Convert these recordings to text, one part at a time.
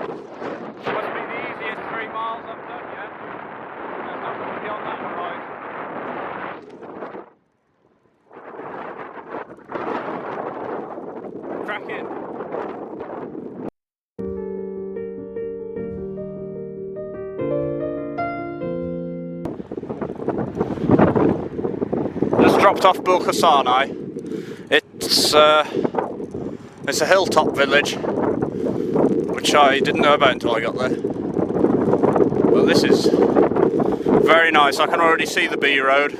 Must be the easiest 3 miles I've done yet. There's nothing beyond that horizon. Cracking. Just dropped off Bulkasani. It's a hilltop village, which I didn't know about until I got there. Well, this is very nice. I can already see the B road.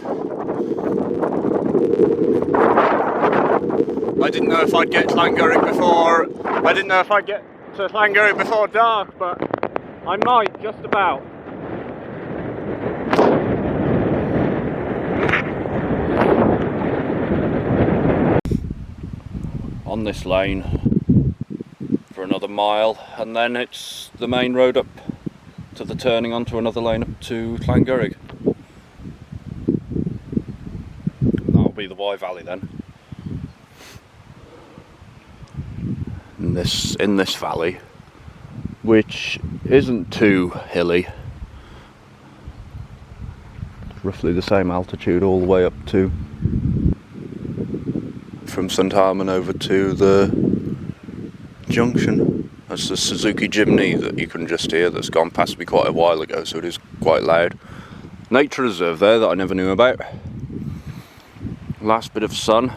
I didn't know if I'd get to Llangurig before. I didn't know if I'd get to Llangurig before dark, but I might just about. On this lane for another mile, and then it's the main road up to the turning onto another lane up to Llangurig. That'll be the Wye Valley then. In this valley, which isn't too hilly, roughly the same altitude all the way up to from St Harmon over to the junction. That's the Suzuki Jimny that you can just hear, that's gone past me quite a while ago, so it is quite loud. Nature reserve there that I never knew about. Last bit of sun.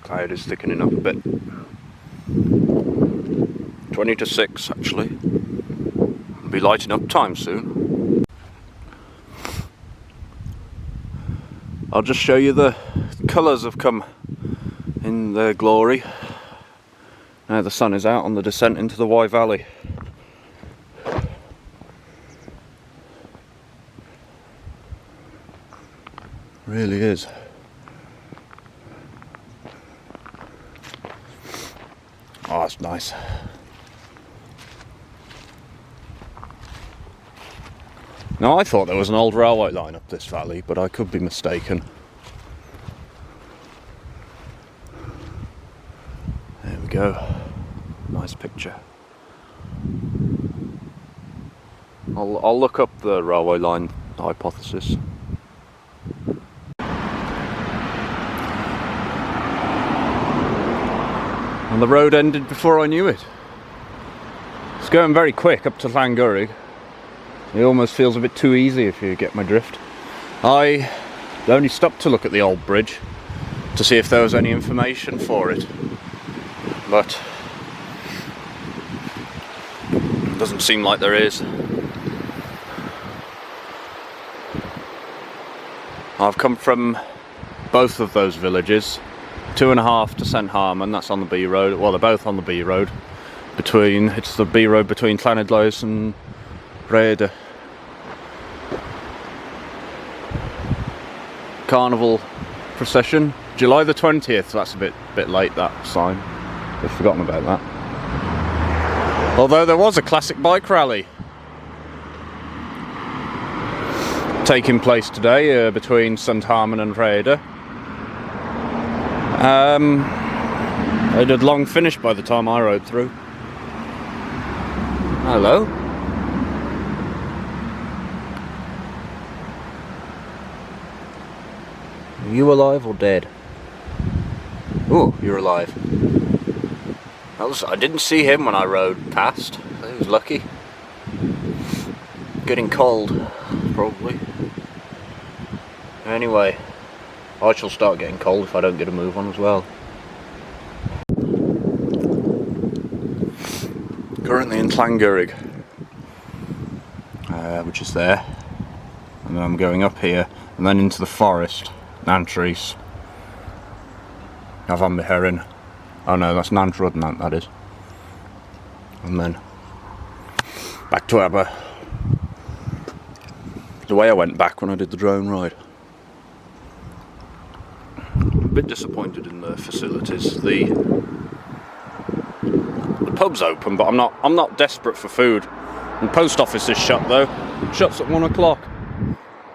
Cloud is thickening up a bit. 20 to 6 actually. It'll be lighting up time soon. I'll just show you the colours have come in their glory. Now the sun is out on the descent into the Wye Valley. Really is. Oh, that's nice. Now I thought there was an old railway line up this valley, but I could be mistaken. There we go. Nice picture. I'll look up the railway line hypothesis. And the road ended before I knew it. It's going very quick up to Llangurig. It almost feels a bit too easy, if you get my drift. I only stopped to look at the old bridge to see if there was any information for it, but it doesn't seem like there is. I've come from both of those villages, 2.5 to St Harmon, that's on the B road. Well, they're both on the B road. It's the B road between Llanidloes and Rhaeadr. Carnival procession, July the 20th. That's a bit late, that sign. I've forgotten about that. Although there was a classic bike rally taking place today between St Harmon and Rhaeadr. It had long finished by the time I rode through. Hello. Are you alive or dead? Oh, you're alive. I didn't see him when I rode past. I was lucky. Getting cold, probably. Anyway, I shall start getting cold if I don't get a move on as well. Currently in Llangurig, which is there. And then I'm going up here, and then into the forest. Nantries. Afan Meherin. Oh no, that's Nant, that is. And then back to Aber. The way I went back when I did the drone ride. I'm a bit disappointed in the facilities. The pub's open, but I'm not desperate for food. And post office is shut though. It shuts at 1 o'clock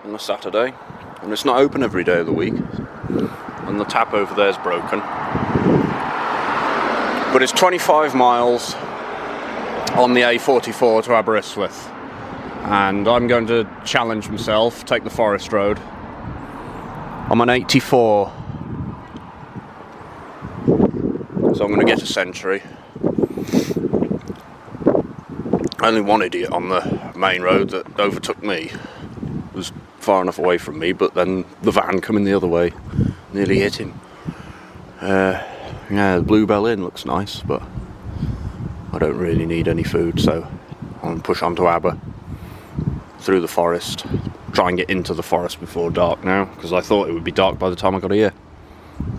on a Saturday. And it's not open every day of the week. And the tap over there is broken. But it's 25 miles on the A44 to Aberystwyth, and I'm going to challenge myself, take the forest road. I'm on 84, so I'm going to get a century. Only one idiot on the main road that overtook me. Was far enough away from me, but then the van coming the other way nearly hit him. Yeah, the Bluebell Inn looks nice, but I don't really need any food, so I'll push on to Aber through the forest, try and get into the forest before dark now, because I thought it would be dark by the time I got here,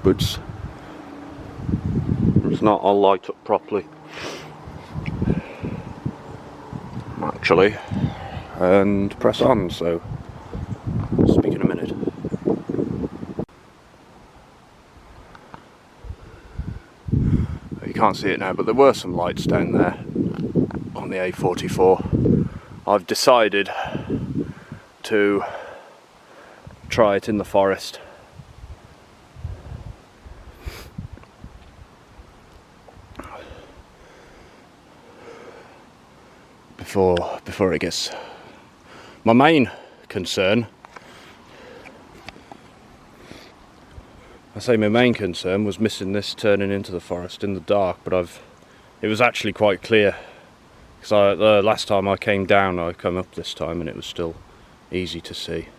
but it's not. I'll light up properly actually and press on, so I'll speak in a minute. You can't see it now, but there were some lights down there on the A44. I've decided to try it in the forest. Before it gets... My main concern, my main concern was missing this turning into the forest in the dark, but it was actually quite clear, because the last time I came down, I come up this time and it was still easy to see.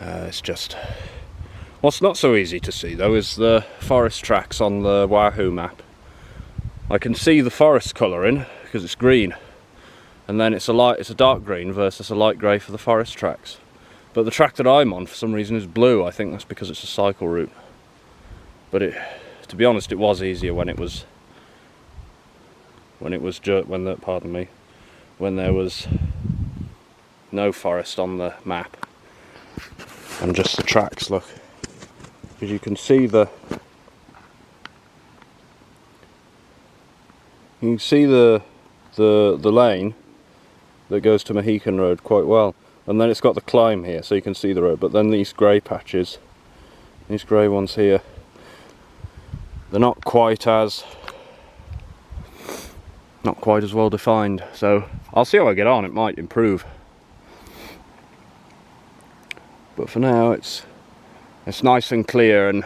It's just, what's not so easy to see though is the forest tracks on the Wahoo map. I can see the forest colouring because it's green, and then it's a dark green versus a light grey for the forest tracks. But the track that I'm on for some reason is blue. I think that's because it's a cycle route. But to be honest, it was easier when there was no forest on the map and just the tracks. Look, because you can see the lane that goes to Mohican Road quite well, and then it's got the climb here, so you can see the road. But then these grey patches, these grey ones here, they're not quite as well defined. So I'll see how I get on. It might improve, but for now it's nice and clear. And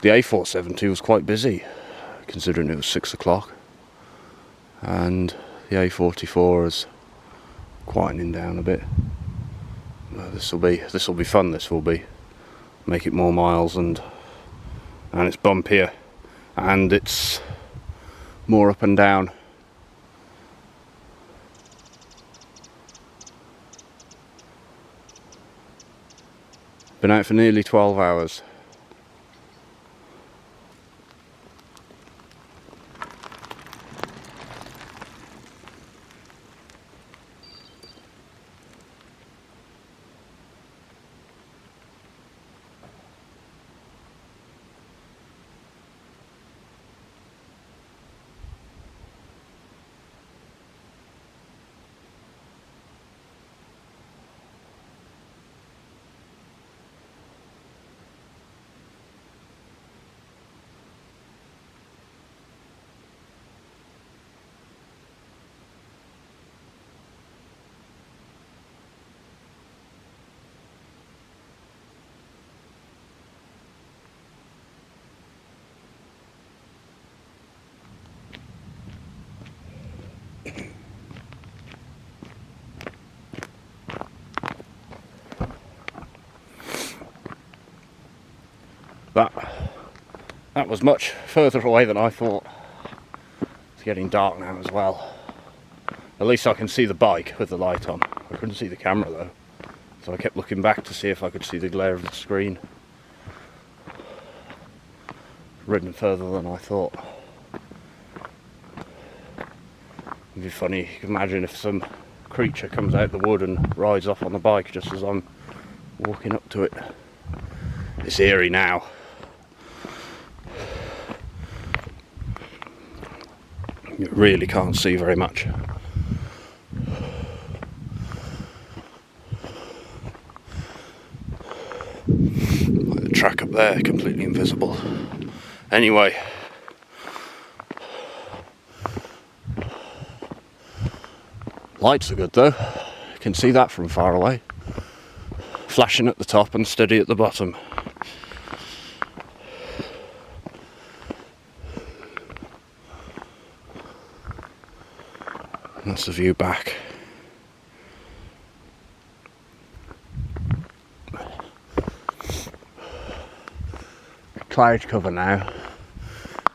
the A470 was quite busy, considering it was 6 o'clock, and the A44 is quietening down a bit. This will be fun. This will be make it more miles, and it's bumpier and it's more up and down. Been out for nearly 12 hours. That was much further away than I thought. It's getting dark now as well. At least I can see the bike with the light on. I couldn't see the camera though, so I kept looking back to see if I could see the glare of the screen. Ridden further than I thought. It'd be funny, you can imagine if some creature comes out the wood and rides off on the bike just as I'm walking up to it. It's eerie now. You really can't see very much. Like the track up there, completely invisible. Anyway, lights are good though. You can see that from far away. Flashing at the top and steady at the bottom. That's the view back. Cloud cover now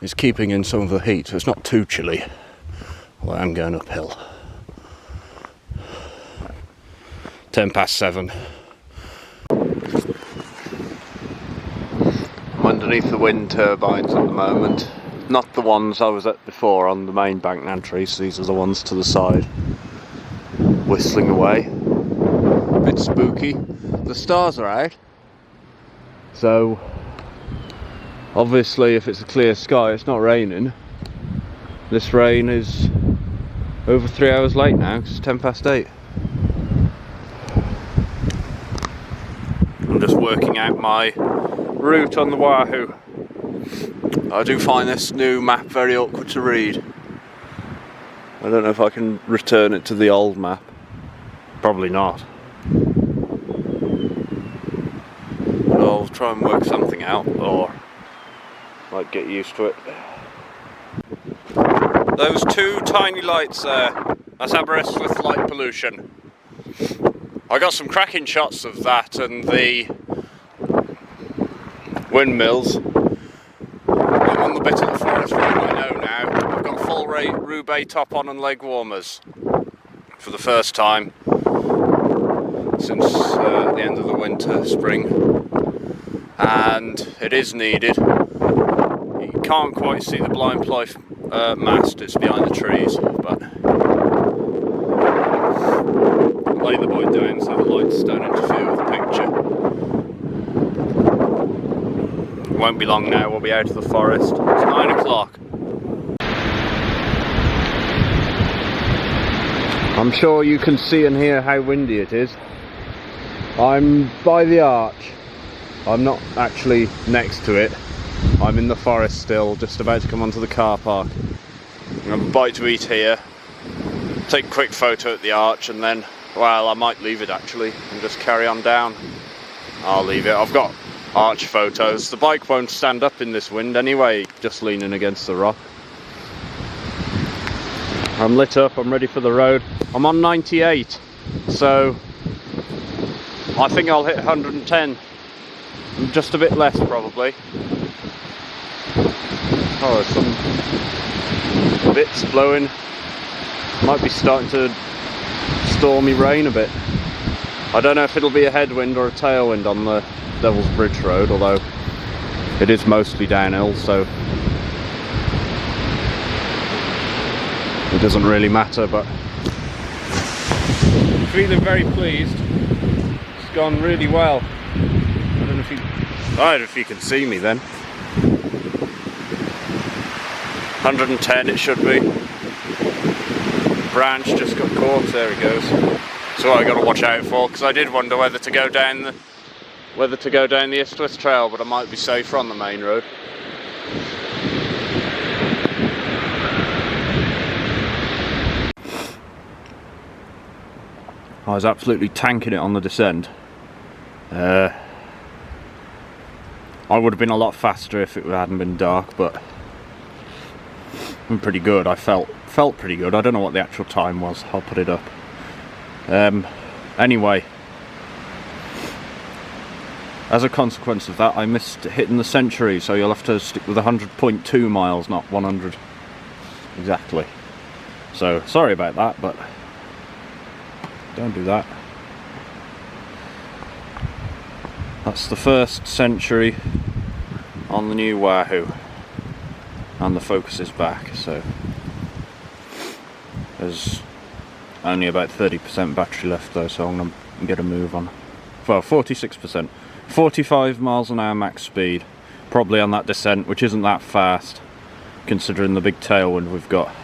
is keeping in some of the heat, so it's not too chilly, although I'm going uphill. 7:10. I'm underneath the wind turbines at the moment. Not the ones I was at before on the main bank entries, these are the ones to the side. Whistling away. A bit spooky. The stars are out. So, obviously if it's a clear sky, it's not raining. This rain is over 3 hours late now, 'cause it's 8:10. I'm just working out my route on the Wahoo. I do find this new map very awkward to read. I don't know if I can return it to the old map. Probably not. But I'll try and work something out, or might get used to it. Those two tiny lights there, that's Aberystwyth light pollution. I got some cracking shots of that and the windmills. I'm on the bit of the forest road I know now. I've got full roubaix top on and leg warmers for the first time since the end of the winter, spring, and it is needed. You can't quite see the blind ply mast, it's behind the trees, but I'll lay the boy down so the lights don't interfere with the picture. It won't be long now, we'll be out of the forest. It's 9 o'clock. I'm sure you can see and hear how windy it is. I'm by the arch. I'm not actually next to it. I'm in the forest still, just about to come onto the car park. I'm going to have a bite to eat here, take a quick photo at the arch, and then, well, I might leave it actually and just carry on down. I'll leave it. I've got arch photos. The bike won't stand up in this wind anyway, just leaning against the rock. I'm lit up, I'm ready for the road. I'm on 98, so I think I'll hit 110. Just a bit less probably. Oh, there's some bits blowing. Might be starting to stormy rain a bit. I don't know if it'll be a headwind or a tailwind on the Devil's Bridge Road, although it is mostly downhill, so it doesn't really matter, but I'm feeling very pleased. It's gone really well. I don't know if you can see me then. 110 it should be. Branch just got caught, there he goes. So I got to watch out for, because I did wonder whether to go down the Aberystwyth trail, but I might be safer on the main road. I was absolutely tanking it on the descent. I would have been a lot faster if it hadn't been dark, but I'm pretty good. I felt pretty good. I don't know what the actual time was. I'll put it up. Anyway, as a consequence of that, I missed hitting the century, so you'll have to stick with 100.2 miles, not 100 exactly. So sorry about that, but don't do that. That's the first century on the new Wahoo, and the focus is back, so there's only about 30% battery left though, so I'm going to get a move on. Well, 46%. 45 miles an hour max speed, probably on that descent, which isn't that fast considering the big tailwind we've got.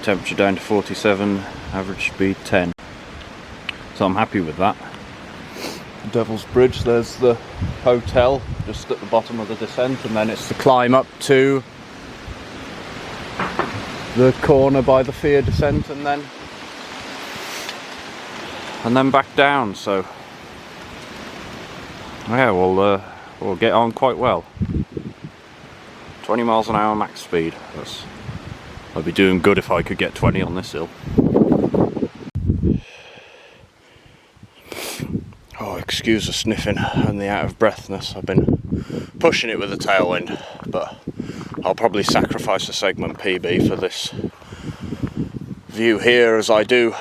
Temperature down to 47, average speed 10. So I'm happy with that. Devil's Bridge. There's the hotel just at the bottom of the descent, and then it's the climb up to the corner by the Fear descent, and then back down. So yeah, we'll get on quite well. 20 miles an hour max speed. I'd be doing good if I could get 20 on this hill. Oh, excuse the sniffing and the out of breathness. I've been pushing it with the tailwind, but I'll probably sacrifice a segment PB for this view here, as I do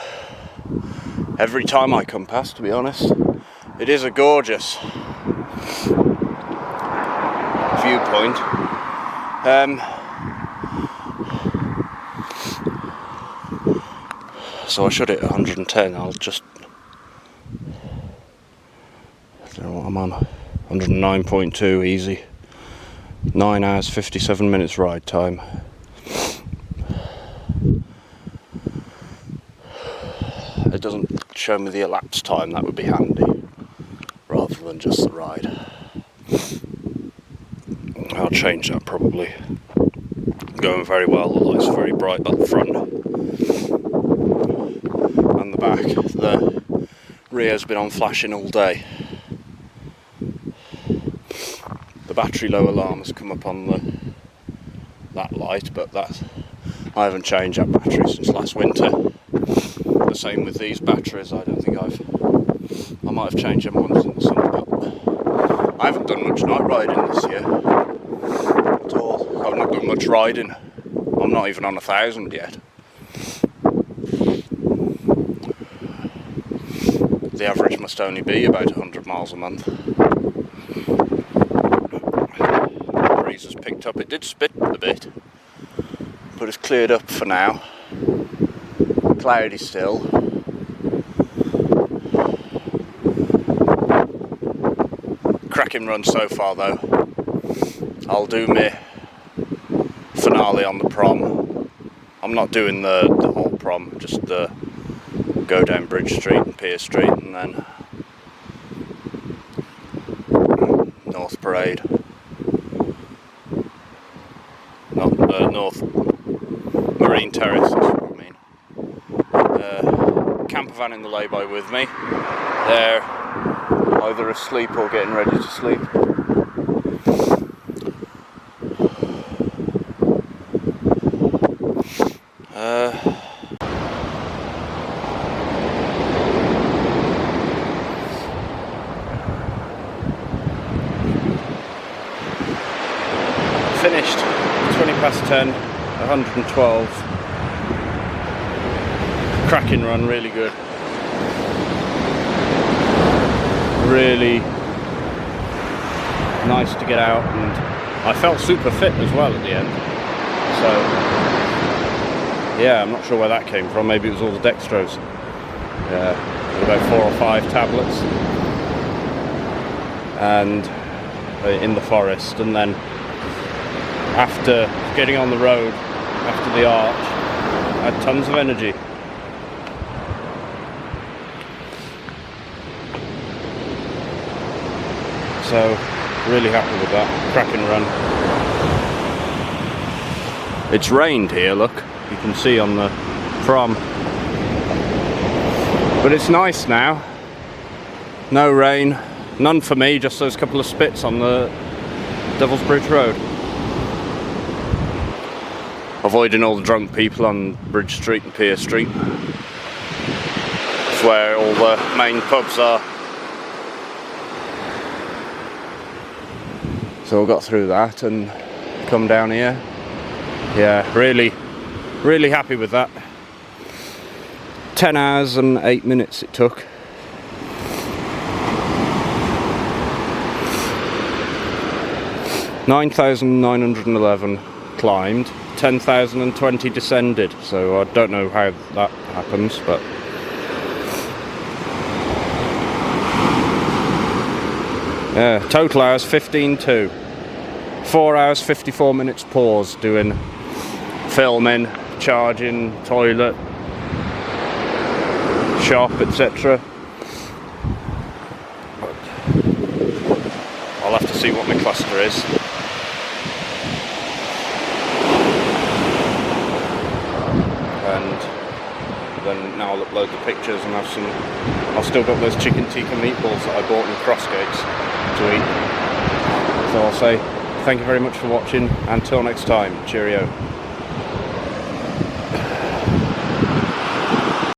every time I come past, to be honest. It is a gorgeous viewpoint. So I should hit 110. I'll just, I don't know what I'm on, 109.2 easy. 9 hours 57 minutes ride time. It doesn't show me the elapsed time. That would be handy, rather than just the ride. I'll change that probably. Going very well, the light's very bright up front and the back. The rear's been on flashing all day. The battery low alarm has come up on that light, but I haven't changed that battery since last winter. The same with these batteries. I don't think I might have changed them once in the summer, but I haven't done much night riding this year at all. I've not done much riding. I'm not even on 1,000 yet. The average must only be about 100 miles a month. The breeze has picked up. It did spit a bit, but it's cleared up for now. Cloudy still. Cracking run so far though. I'll do my finale on the prom. I'm not doing the whole prom, just go down Bridge Street and Pier Street, and then North Parade. Not North Marine Terrace, that's what I mean. Camper van in the lay-by with me. They're either asleep or getting ready to sleep. Finished 20 past 10, 112. Cracking run, really good. Really nice to get out, and I felt super fit as well at the end. So yeah, I'm not sure where that came from. Maybe it was all the dextrose. About 4 or 5 tablets, and in the forest, and then after getting on the road, after the arch, I had tons of energy. So, really happy with that. Cracking run. It's rained here, look. You can see on the prom. But it's nice now. No rain. None for me, just those couple of spits on the Devil's Bridge Road. Avoiding all the drunk people on Bridge Street and Pier Street. It's where all the main pubs are. So I got through that and come down here. Yeah, really happy with that. 10 hours and 8 minutes it took. $9,911 climbed, 10,020 descended, so I don't know how that happens, but yeah, total hours 15.2. 4 hours 54 minutes pause doing filming, charging, toilet, shop, etc. see what my cluster is. And then now I'll upload the pictures and have some. I've still got those chicken tikka meatballs that I bought in Crossgates to eat. So I'll say thank you very much for watching. Until next time, cheerio.